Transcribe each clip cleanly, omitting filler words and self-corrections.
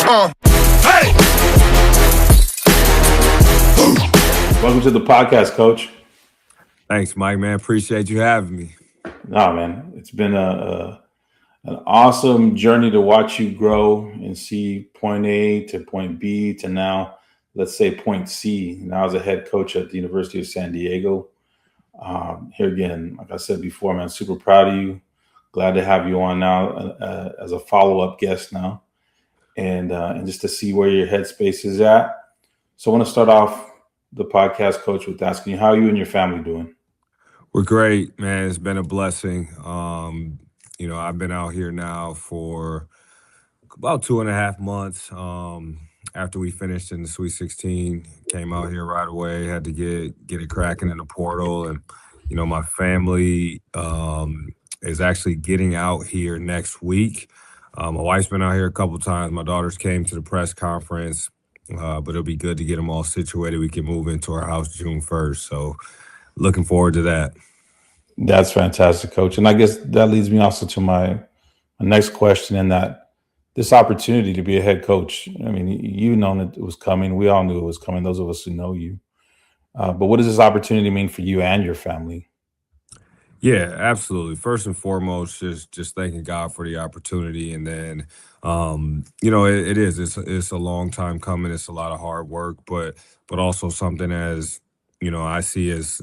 Hey! Welcome to the podcast, Coach. Thanks, Mike, man. Appreciate you having me. No, man, it's been an awesome journey to watch you grow and see point A to point B to now, let's say point C. Now as a head coach at the University of San Diego. Here again, like I said before, man, super proud of you. Glad to have you on now as a follow-up guest now, and just to see where your headspace is at. So I want to start off the podcast, Coach, with asking you, how are you and your family doing? We're great, man. It's been a blessing. I've been out here now for about 2.5 months. After we finished in the Sweet 16, came out here right away. Had to get it cracking in the portal, and my family is actually getting out here next week. My wife's been out here a couple times. My daughters came to the press conference, but it'll be good to get them all situated. We can move into our house June 1st. So looking forward to that. That's fantastic, Coach. And I guess that leads me also to my next question, in that this opportunity to be a head coach. I mean, you know that it was coming. We all knew it was coming, those of us who know you. But what does this opportunity mean for you and your family? Yeah, absolutely. First and foremost, just thanking God for the opportunity, and then it's a long time coming. It's a lot of hard work, but also something as I see as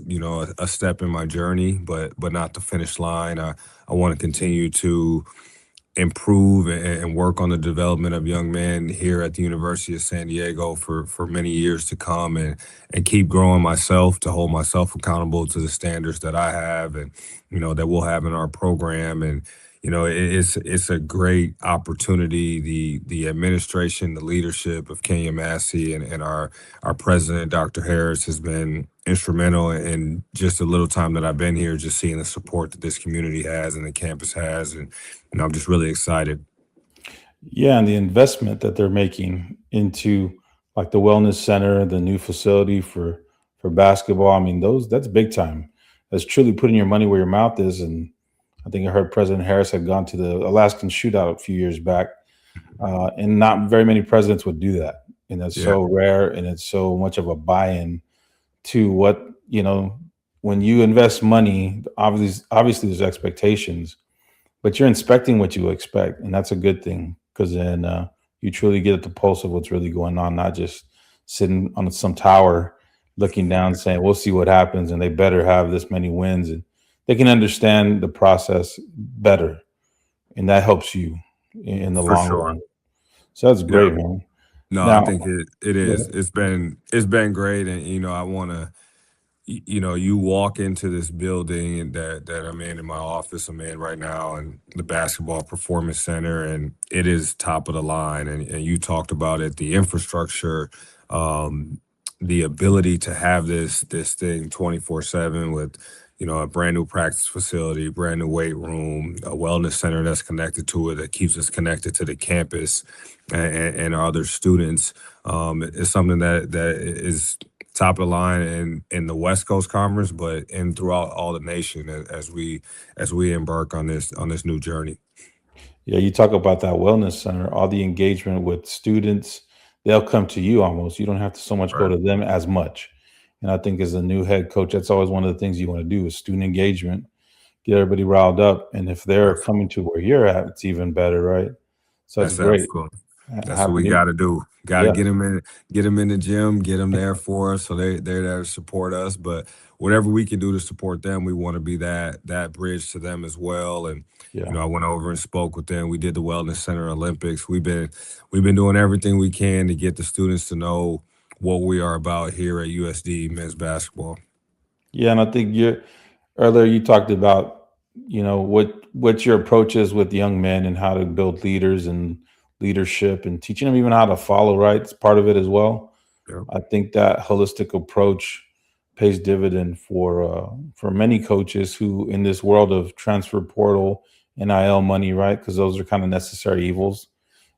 a step in my journey, but not the finish line. I want to continue to improve and work on the development of young men here at the University of San Diego for many years to come, and keep growing myself, to hold myself accountable to the standards that I have and that we'll have in our program. And it's a great opportunity. The administration, the leadership of Kenya Massey and our president, Dr. Harris, has been instrumental in just a little time that I've been here, just seeing the support that this community has and the campus has. And I'm just really excited. Yeah, and the investment that they're making into like the wellness center, the new facility for basketball. I mean, that's big time. That's truly putting your money where your mouth is. And I think I heard President Harris had gone to the Alaskan shootout a few years back, and not very many presidents would do that. And that's Yeah, so rare, and it's so much of a buy-in to what, when you invest money. Obviously, there's expectations, but you're inspecting what you expect, and that's a good thing, because then you truly get at the pulse of what's really going on, not just sitting on some tower looking down saying we'll see what happens and they better have this many wins, and they can understand the process better, and that helps you in the for long sure. run. So that's Yeah. great, man. No, I Now, think it go is. ahead. It's been great, and I want to. You walk into this building that I'm in my office I'm in right now, and the Basketball Performance Center, and it is top of the line. And you talked about it, the infrastructure, um, the ability to have this thing 24/7 with, a brand new practice facility, brand new weight room, a wellness center that's connected to it, that keeps us connected to the campus and our other students. Is something that is top of the line in the West Coast Conference, but and throughout all the nation as we embark on this new journey. Yeah, you talk about that wellness center, all the engagement with students, they'll come to you almost. You don't have to so much go Right. to them as much. And I think as a new head coach, that's always one of the things you want to do is student engagement, get everybody riled up. And if they're That's coming to where you're at, it's even better, right? So that's that's great. absolutely. That's what we Happening. got to do. Got to Yeah. get them in the gym, get them there for us, so they're there to support us. But whatever we can do to support them, we want to be that bridge to them as well. And Yeah. I went over and spoke with them. We did the Wellness Center Olympics. We've been doing everything we can to get the students to know what we are about here at USD men's basketball. Yeah. And I think earlier you talked about, what your approach is with young men and how to build leaders and leadership and teaching them even how to follow, right? It's part of it as well. Yeah, I think that holistic approach pays dividend for many coaches who, in this world of transfer portal, NIL money, right? Because those are kind of necessary evils,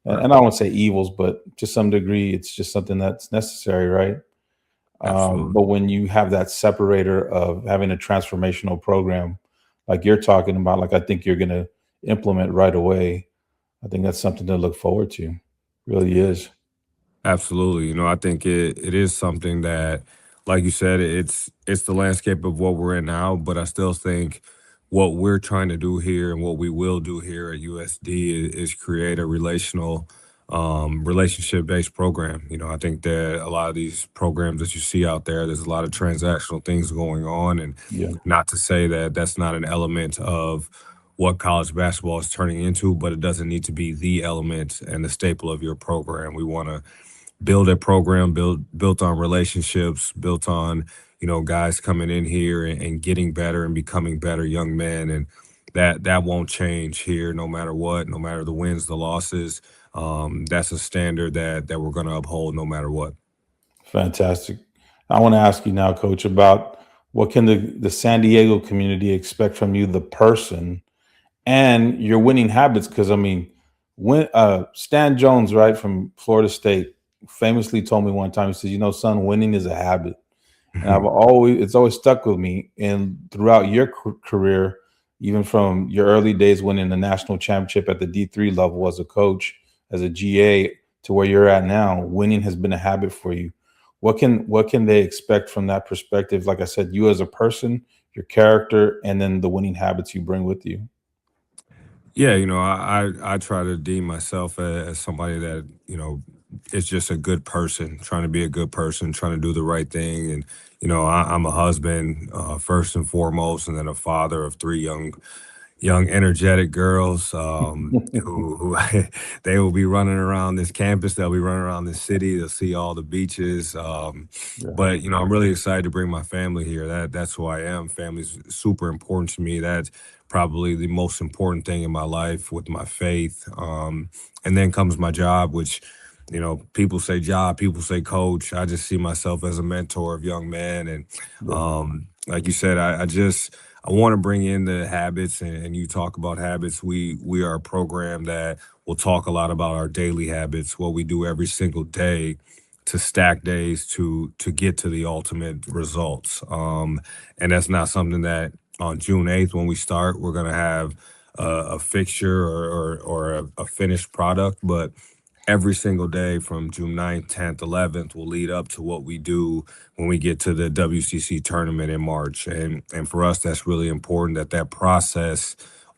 right. and I won't say evils, but to some degree, it's just something that's necessary, right? Absolutely. But when you have that separator of having a transformational program, like you're talking about, like I think you're going to implement right away, I think that's something to look forward to. Really is. Absolutely. I think it is something that, like you said, it's the landscape of what we're in now, but I still think what we're trying to do here and what we will do here at USD is create a relationship based program. I think that a lot of these programs that you see out there's a lot of transactional things going on, and Yeah. not to say that that's not an element of what college basketball is turning into, but it doesn't need to be the element and the staple of your program. We want to build a program built on relationships, built on guys coming in here and getting better and becoming better young men, and that won't change here no matter what, no matter the wins, the losses. That's a standard that we're going to uphold no matter what. Fantastic. I want to ask you now, Coach, about what can the San Diego community expect from you, the person, and your winning habits? Because I mean, when Stan Jones, right from Florida State, famously told me one time, he says, son, winning is a habit. And it's always stuck with me. And throughout your career, even from your early days winning the national championship at the D3 level as a coach, as a GA, to where you're at now, winning has been a habit for you. What can they expect from that perspective? Like I said, you as a person, your character, and then the winning habits you bring with you. Yeah, I try to deem myself as somebody that is just a good person, trying to be a good person, trying to do the right thing, and I'm a husband first and foremost, and then a father of three young energetic girls, who they will be running around this campus, they'll be running around this city, they'll see all the beaches, Yeah, but I'm really excited to bring my family here. That's who I am. Family's super important to me. That's probably the most important thing in my life, with my faith, and then comes my job, which people say job, people say coach. I just see myself as a mentor of young men, and yeah, like you said, I want to bring in the habits, and you talk about habits. We are a program that will talk a lot about our daily habits, what we do every single day to stack days to get to the ultimate results. And that's not something that on June 8th when we start we're gonna have a fixture or a finished product, but every single day from June 9th, 10th, 11th will lead up to what we do when we get to the WCC tournament in March. And for us, that's really important, that process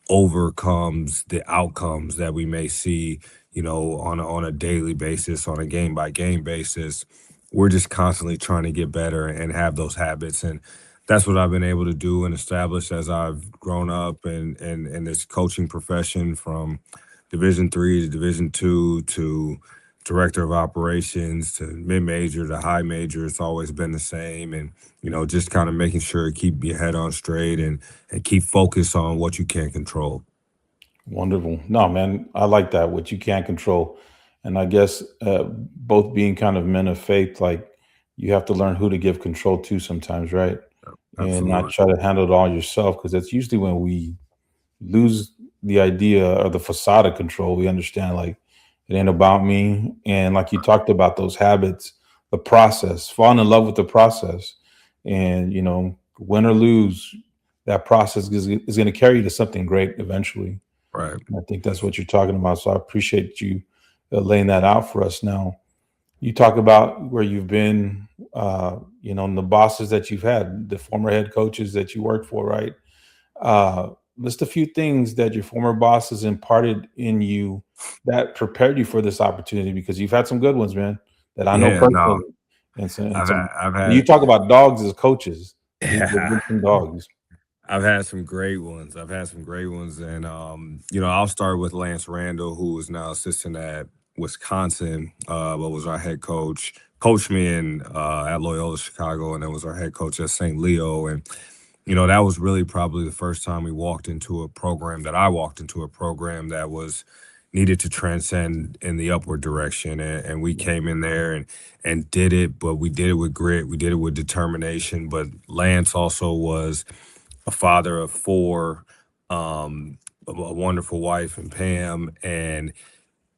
overcomes the outcomes that we may see, on a daily basis, on a game by game basis. We're just constantly trying to get better and have those habits. And that's what I've been able to do and establish as I've grown up and in this coaching profession, from Division 3 to Division 2 to director of operations to mid major to high major. It's always been the same, and just kind of making sure to keep your head on straight and keep focused on what you can control. wonderful. No, man, I like that. What you can't control, and I guess both being kind of men of faith, like you have to learn who to give control to sometimes, right? And not Absolutely. try to handle it all yourself, because that's usually when we lose the idea or the facade of control. We understand like it ain't about me. And like you talked about those habits, the process, falling in love with the process. And, win or lose, that process is going to carry you to something great eventually. Right. And I think that's what you're talking about. So I appreciate you laying that out for us now. You talk about where you've been, and the bosses that you've had, the former head coaches that you worked for, right? List a few things that your former boss has imparted in you that prepared you for this opportunity, because you've had some good ones, man, that I know Yeah. No. personally. I've You had. talk about dogs as coaches. These have been some dogs. I've had some great ones. And I'll start with Lance Randall, who is now assistant at Wisconsin, but was our head coach. Coached me in at Loyola Chicago, and then was our head coach at St. Leo. And that was really probably the first time we walked into a program that I walked into a program that was needed to transcend in the upward direction, and we came in there and did it, but we did it with grit, we did it with determination. But Lance also was a father of four, a wonderful wife and Pam, and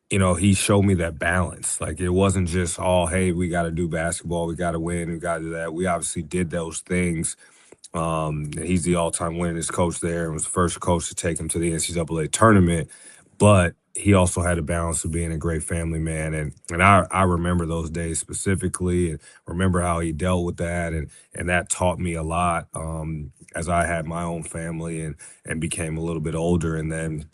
he showed me that balance. Like, it wasn't just all, hey, we got to do basketball, we got to win, we got to do that. We obviously did those things. He's the all-time winningest coach there and was the first coach to take him to the NCAA tournament. but he also had a balance of being a great family man. And I remember those days specifically and remember how he dealt with that. And that taught me a lot as I had my own family and became a little bit older. And then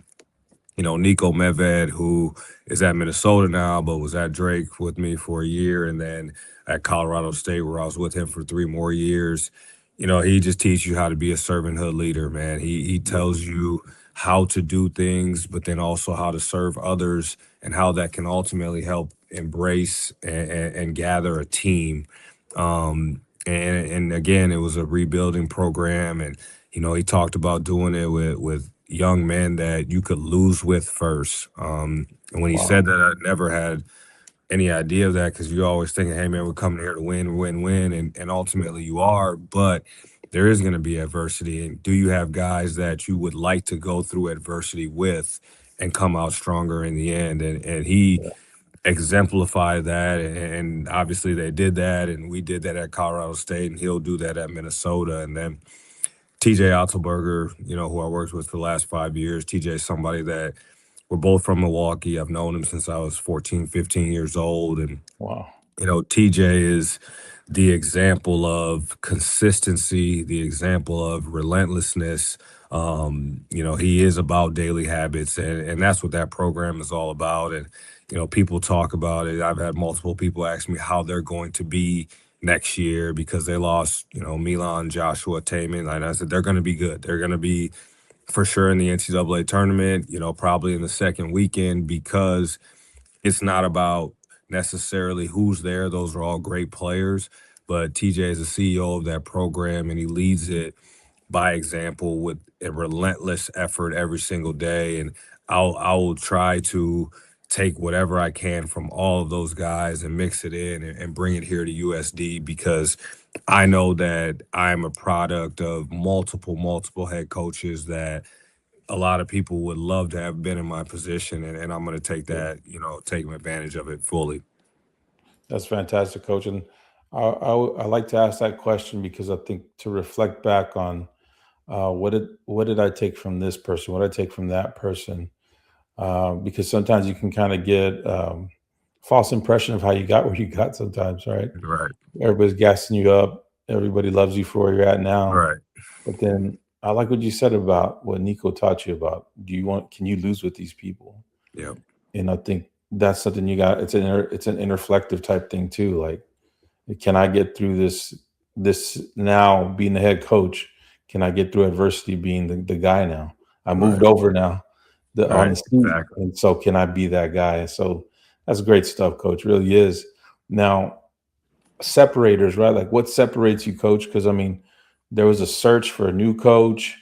Nico Medved, who is at Minnesota now, but was at Drake with me for a year, and then at Colorado State, where I was with him for 3 more years. He just teaches you how to be a servanthood leader, man. He Yeah. tells you how to do things, but then also how to serve others and how that can ultimately help embrace and gather a team. And again, it was a rebuilding program, and he talked about doing it with young men that you could lose with first. And when he Wow. said that, I never had any idea of that because you're always thinking, hey man, we're coming here to win, win, win, and ultimately you are, but there is going to be adversity. And do you have guys that you would like to go through adversity with and come out stronger in the end? And he Yeah. exemplify that, and obviously they did that, and we did that at Colorado State, and he'll do that at Minnesota. And then TJ Otzelberger, who I worked with for the last 5 years. TJ is somebody that we're both from Milwaukee. I've known him since I was 14, 15 years old. And Wow. TJ is the example of consistency, the example of relentlessness. He is about daily habits, and that's what that program is all about. And people talk about it. I've had multiple people ask me how they're going to be next year because they lost, Milan, Joshua, Taman. And I said they're going to be good. They're going to be for sure in the NCAA tournament. Probably in the second weekend because it's not about necessarily who's there. Those are all great players, but TJ is the CEO of that program and he leads it by example with a relentless effort every single day. And I will try to take whatever I can from all of those guys and mix it in and bring it here to USD because I know that I'm a product of multiple head coaches that a lot of people would love to have been in my position, and I'm going to take Yeah. that, take advantage of it fully. That's fantastic, coach. And I like to ask that question because I think to reflect back on what did I take from this person, what did I take from that person, because sometimes you can kind of get false impression of how you got where you got sometimes, right? Right, Everybody's gassing you up. Everybody loves you for where you're at now. right, But then I like what you said about what Nico taught you about. Can you lose with these people? yeah, And I think that's something you got. It's an interflective type thing too. Like, can I get through this now being the head coach? Can I get through adversity being the guy now? I moved right, over now on right, the seat. exactly. And so can I be that guy? And so that's great stuff, coach. Really is. Now, separators, right? Like what separates you, coach? Because I mean, there was a search for a new coach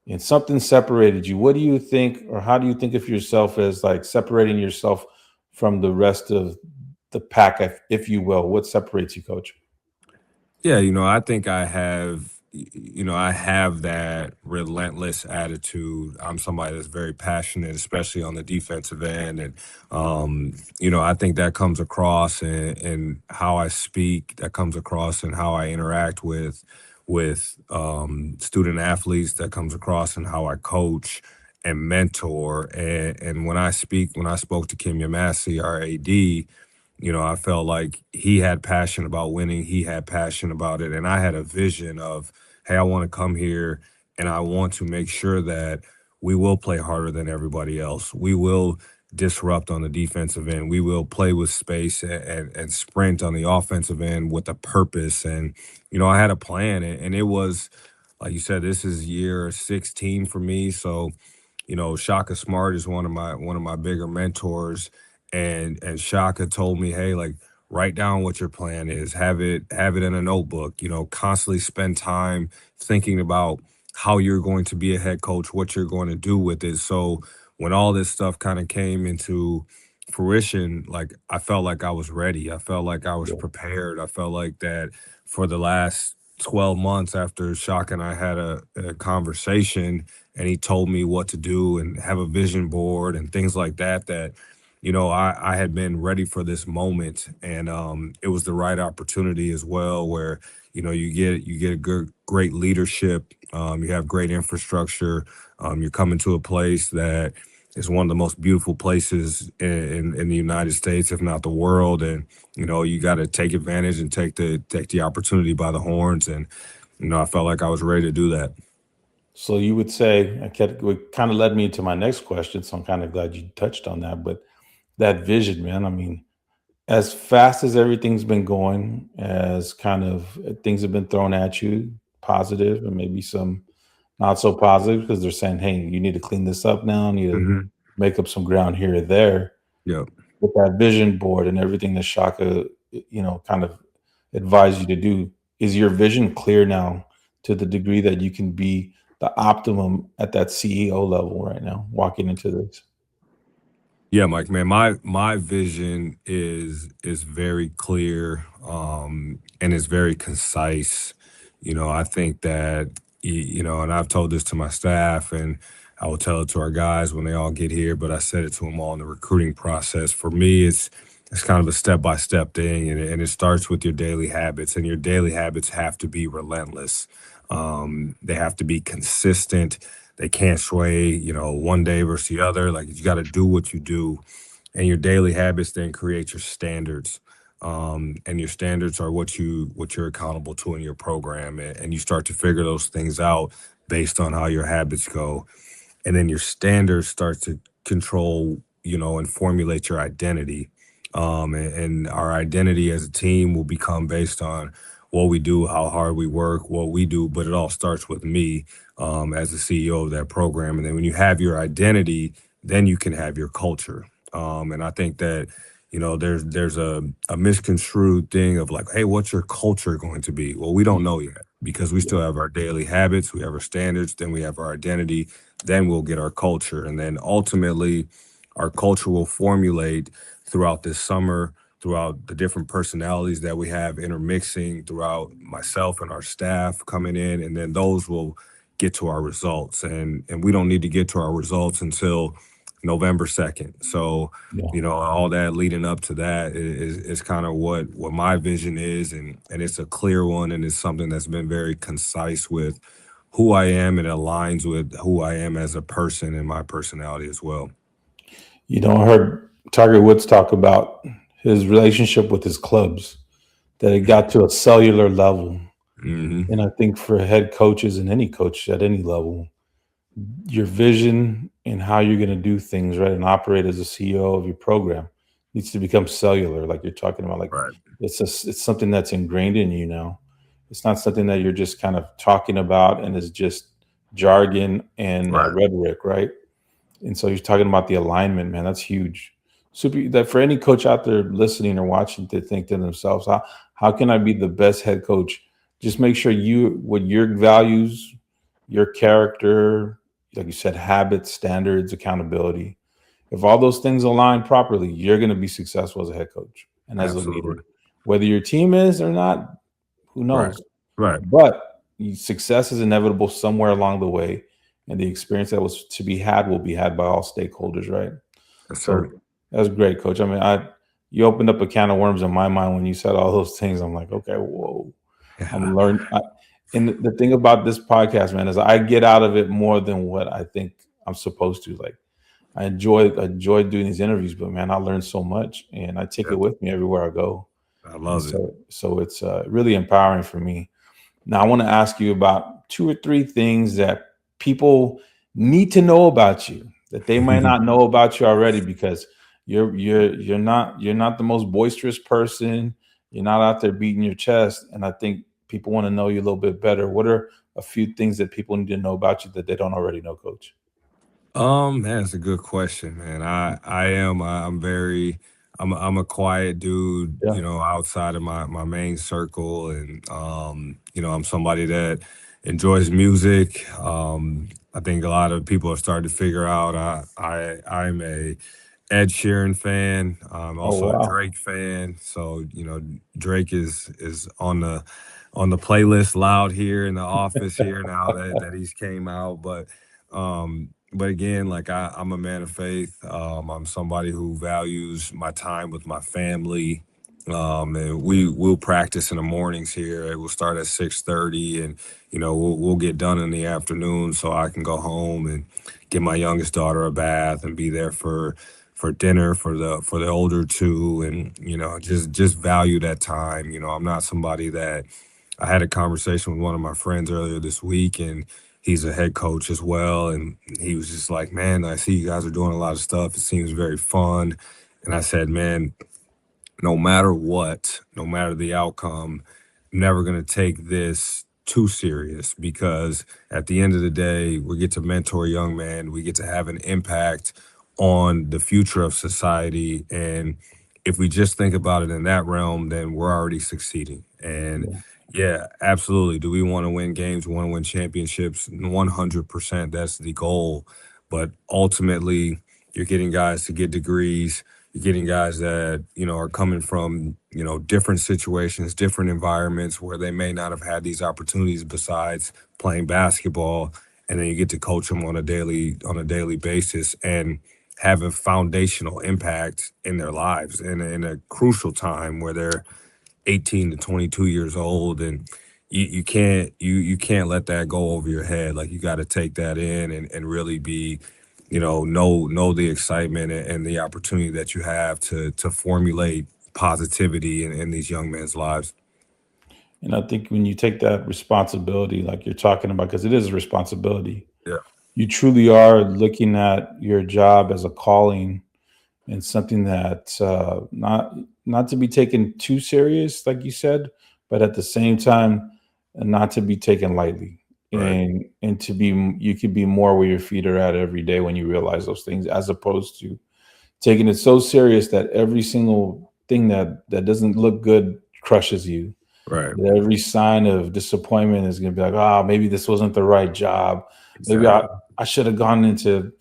and something separated you. What do you think, or how do you think of yourself as like separating yourself from the rest of the pack, if you will? What separates you, coach? Yeah, I think I have that relentless attitude. I'm somebody that's very passionate, especially on the defensive end. And, I think that comes across in how I speak, that comes across in how I interact with student athletes, that comes across in how I coach and mentor. And when I spoke to Kim Yamasi, our AD, I felt like he had passion about winning. He had passion about it. And I had a vision of, hey, I want to come here and I want to make sure that we will play harder than everybody else. We will disrupt on the defensive end. We will play with space and sprint on the offensive end with a purpose. And, I had a plan and it was, like you said, this is year 16 for me. So, Shaka Smart is one of my bigger mentors, and Shaka told me, hey, like write down what your plan is, have it in a notebook, constantly spend time thinking about how you're going to be a head coach, what you're going to do with it. So when all this stuff kind of came into fruition, like I felt like I was ready. I felt like I was Yeah. prepared. I felt like that for the last 12 months after Shaka and I had a conversation and he told me what to do and have a vision board and things like that I had been ready for this moment. And it was the right opportunity as well where you get a good great leadership, you have great infrastructure, you're coming to a place that It's one of the most beautiful places in the United States, if not the world. And you got to take advantage and take the opportunity by the horns. And I felt like I was ready to do that. So you would say, it kind of led me to my next question. So I'm kind of glad you touched on that. But that vision, man, I mean, as fast as everything's been going, as kind of things have been thrown at you, positive and maybe some not so positive because they're saying, hey, you need to clean this up now, need to Hmm. make up some ground here or there. Yep. With that vision board and everything that Shaka, kind of advised you to do, is your vision clear now to the degree that you can be the optimum at that CEO level right now, walking into this? Yeah, Mike, man, my vision is very clear, and it's very concise. I think that and I've told this to my staff, and I will tell it to our guys when they all get here. But I said it to them all in the recruiting process. For me, it's kind of a step by step thing, and it starts with your daily habits, and your daily habits have to be relentless. They have to be consistent. They can't sway, one day versus the other. Like, you got to do what you do, and your daily habits then create your standards. And your standards are what you're accountable to in your program, and you start to figure those things out based on how your habits go, and then your standards start to control, and formulate your identity. And our identity as a team will become based on what we do, how hard we work, what we do, but it all starts with me, as the CEO of that program. And then when you have your identity, then you can have your culture. And I think that there's a misconstrued thing of like, hey, what's your culture going to be? Well, we don't know yet, because we still have our daily habits, we have our standards, then we have our identity, then we'll get our culture. And then ultimately, our culture will formulate throughout this summer, throughout the different personalities that we have intermixing, throughout myself and our staff coming in, and then those will get to our results. And we don't need to get to our results until November 2nd. So, Yeah. all that leading up to that is kind of what my vision is, and it's a clear one, and it's something that's been very concise with who I am, and it aligns with who I am as a person and my personality as well. I heard Tiger Woods talk about his relationship with his clubs, that it got to a cellular level. Hmm. And I think for head coaches and any coach at any level, your vision and how you're going to do things, right, and operate as a CEO of your program needs to become cellular, like you're talking about. Like, Right. it's something that's ingrained in you now. It's not something that you're just kind of talking about and is just jargon and Right. rhetoric, right? And so you're talking about the alignment, man. That's huge. Super. That for any coach out there listening or watching to think to themselves, how can I be the best head coach? Just make sure what your values, your character, like you said, habits, standards, accountability. If all those things align properly, you're going to be successful as a head coach and as a leader. Absolutely. Whether your team is or not, who Right. knows? Right. But success is inevitable somewhere along the way, and the experience that was to be had will be had by all stakeholders, right? Yes, sir. So that's great, coach. I mean, I you opened up a can of worms in my mind when you said all those things. I'm like, okay, whoa, I'm Yeah. learning. And the thing about this podcast, man, is I get out of it more than what I think I'm supposed to. Like, I enjoy doing these interviews, but man, I learned so much, and I take it Yep. with me everywhere I go. I And love it. so it's really empowering for me. Now, I want to ask you about two or three things that people need to know about you that they might not know about you already, because you're not the most boisterous person. You're not out there beating your chest, and I think people want to know you a little bit better. What are a few things that people need to know about you that they don't already know, Coach? Man, that's a good question, man. I'm very, I'm a quiet dude, Yeah. outside of my main circle, and I'm somebody that enjoys music. I think a lot of people are starting to figure out I'm a Ed Sheeran fan. I'm Oh also a wow. Drake fan. So, Drake is on the playlist loud here in the office here now that he's came out. But again, like, I'm a man of faith. I'm somebody who values my time with my family. And we'll practice in the mornings here. It will start at 6:30, and we'll get done in the afternoon, so I can go home and get my youngest daughter a bath and be there for dinner for the older two, and just value that time. I'm not somebody that I had a conversation with one of my friends earlier this week, and he's a head coach as well. And he was just like, "Man, I see you guys are doing a lot of stuff. It seems very fun." And I said, "Man, no matter what, no matter the outcome, I'm never going to take this too serious, because at the end of the day, we get to mentor young men, we get to have an impact on the future of society. And if we just think about it in that realm, then we're already succeeding." And Yeah. yeah, absolutely. Do we want to win games? We want to win championships? 100%. That's the goal. But ultimately, you're getting guys to get degrees, you're getting guys that, are coming from, different situations, different environments where they may not have had these opportunities besides playing basketball. And then you get to coach them on a daily basis and have a foundational impact in their lives in a crucial time where they're 18 to 22 years old. And you can't let that go over your head. Like, you got to take that in and really be, know the excitement and the opportunity that you have to formulate positivity in these young men's lives. And I think when you take that responsibility, like you're talking about, because it is a responsibility, Yeah. you truly are looking at your job as a calling and something that's not to be taken too serious, like you said, but at the same time, not to be taken lightly, Right. and to be you could be more where your feet are at every day when you realize those things, as opposed to taking it so serious that every single thing that doesn't look good crushes you. Right. That every sign of disappointment is going to be like, oh, maybe this wasn't the right job. Maybe Exactly. I should have gone into,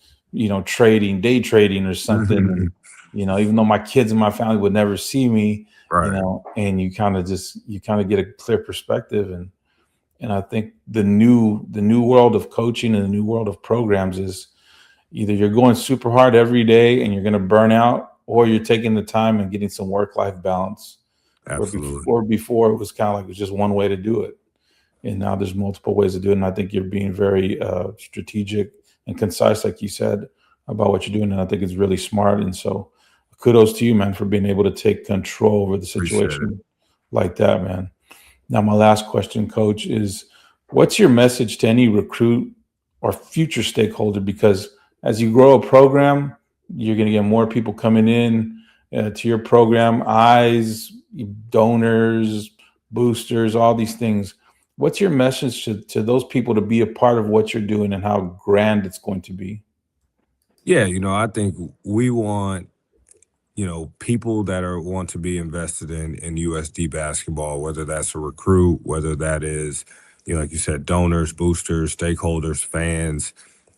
trading, day trading or something. And, even though my kids and my family would never see me, Right. and you kind of get a clear perspective. And I think the new world of coaching and the new world of programs is either you're going super hard every day and you're going to burn out, or you're taking the time and getting some work life balance. Absolutely. Before it was kind of like it was just one way to do it, and now there's multiple ways to do it. And I think you're being very strategic and concise, like you said, about what you're doing, and I think it's really smart. And so, kudos to you, man, for being able to take control over the Appreciate it. situation like that, man. Now, my last question, Coach, is what's your message to any recruit or future stakeholder? Because as you grow a program, you're going to get more people coming in to your program, eyes, donors, boosters, all these things. What's your message to those people to be a part of what you're doing and how grand it's going to be? Yeah, I think we want, people that want to be invested in USD basketball, whether that's a recruit, whether that is, like you said, donors, boosters, stakeholders, fans.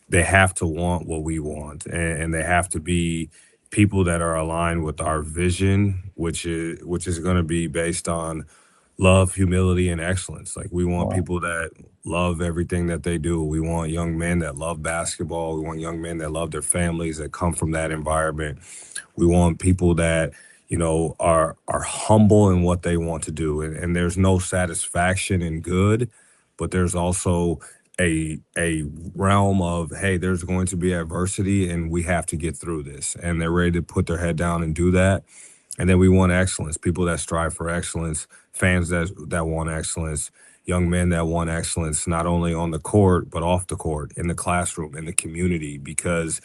They have to want what we want, and they have to be people that are aligned with our vision, which is going to be based on love, humility, and excellence. Like, we want Wow. people that love everything that they do. We want young men that love basketball. We want young men that love their families, that come from that environment. We want people that, are humble in what they want to do. And there's no satisfaction in good, but there's also a realm of, hey, there's going to be adversity and we have to get through this. And they're ready to put their head down and do that. And then we want excellence, people that strive for excellence, fans that want excellence, young men that want excellence, not only on the court, but off the court, in the classroom, in the community. Because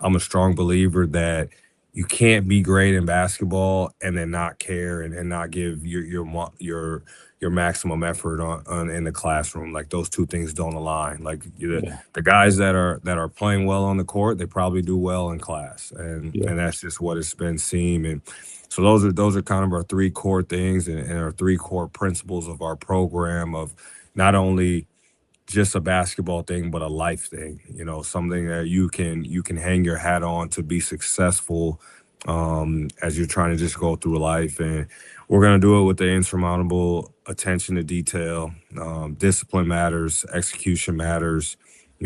I'm a strong believer that you can't be great in basketball and then not care and not give your maximum effort on in the classroom. Like, those two things don't align. Like, Yeah. the guys that are playing well on the court, they probably do well in class, and Yeah. that's just what it's been seen. And so those are kind of our three core things, and our three core principles of our program, of not only just a basketball thing, but a life thing. Something that you can hang your hat on to be successful, as you're trying to just go through life. And we're gonna do it with the insurmountable attention to detail. Discipline matters, execution matters.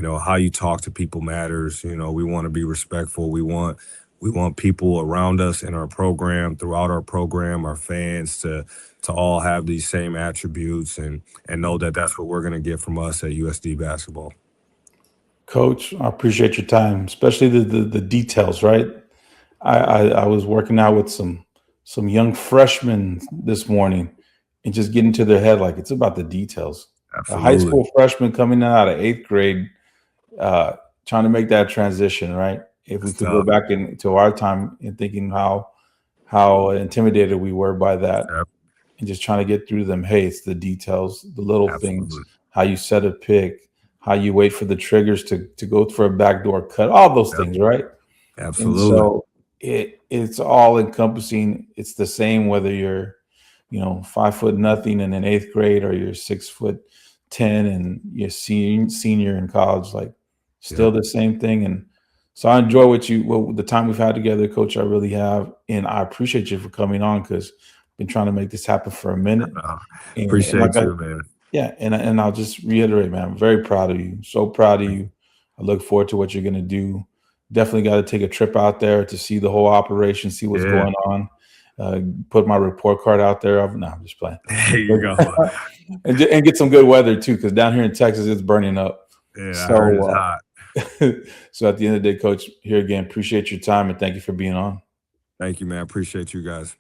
How you talk to people matters. We want to be respectful. We want people around us in our program, throughout our program, our fans, to all have these same attributes, and know that that's what we're going to get from us at USD basketball. Coach, I appreciate your time, especially the details, right? I was working out with some young freshmen this morning and just getting to their head like it's about the details. A high Absolutely. school freshman coming out of eighth grade, uh, trying to make that transition, right? If we It's could go tough. back into our time and thinking how intimidated we were by that, Yep. and just trying to get through them. Hey, it's the details, the little things, Absolutely. how you set a pick, how you wait for the triggers to go for a backdoor cut, all those Yep. things, right? And Absolutely. so it's all encompassing. It's the same whether you're, 5 foot nothing and in eighth grade, or you're 6'10" and you're senior in college, like still Yep. the same thing. And so I enjoy the time we've had together, Coach. I really have, and I appreciate you for coming on because I've been trying to make this happen for a minute. Uh, And like Appreciate I you, man. yeah, and I'll just reiterate, man, I'm very proud of you. So proud of you. I look forward to what you're gonna do. Definitely got to take a trip out there to see the whole operation, see what's Yeah. going on. Put my report card out there. No, I'm just playing. There you go. And get some good weather too, because down here in Texas it's burning up. Yeah, I heard it's So hot. so at the end of the day, Coach, here again, appreciate your time and thank you for being on. Thank you, man. Appreciate you guys.